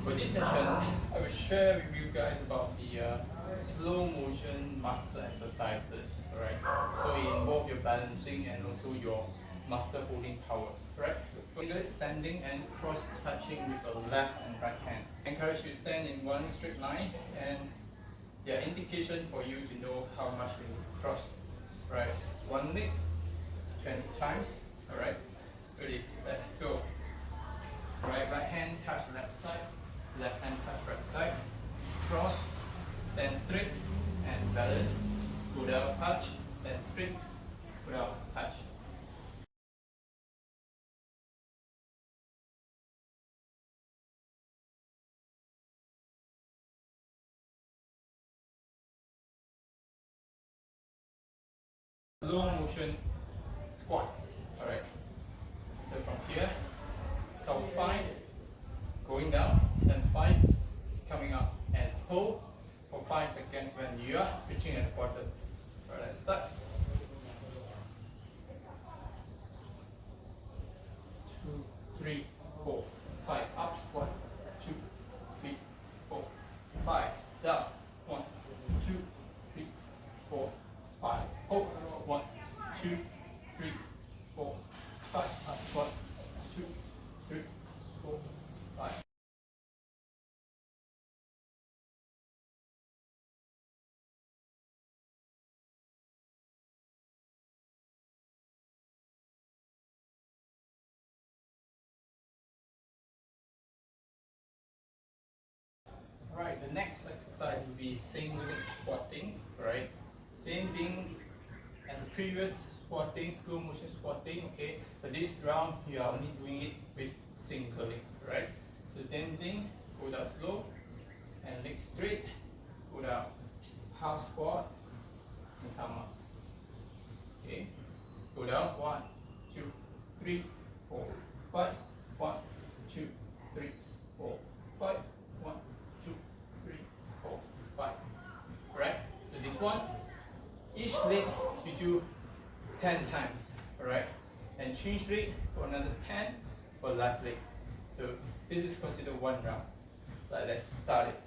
For this session, I will share with you guys about the slow motion muscle exercises. Alright, so it involves your balancing and also your muscle holding power. Right, finger standing and cross touching with the left and right hand. I encourage you to stand in one straight line, and there are indications for you to know how much you cross. Right, one leg 20 times. Alright, ready, let's go. Right hand touch left side, left hand touch right side, cross, stand straight and balance, go down, touch, stand straight, go down, touch. Slow motion squats. Alright, so from here, count 5, going down, then 5, coming up, and hold for 5 seconds when you are reaching at the bottom. Alright, let's start. 2, 3, 4, 5, up, 1, 2, 3, 4, 5, down, 1, 2, 3, 4, 5, hold, 1, 2, 3, 4, 5, up, 1, 2, 3, 4, 5. Right, the next exercise will be single leg squatting. Right, same thing as the previous squatting, slow motion squatting. Okay, but this round you are only doing it with single leg. Right, so same thing, go down slow and leg straight, go down, half squat and come up. Okay, go down, 1, 2, 3, 4, 5, 1, 2, 3, 4, 5, 1, 2, 3, 4, 5. Alright, so this one, each leg you do 10 times. Alright, and change leg for another 10 for left leg. So this is considered one round. Let's start it.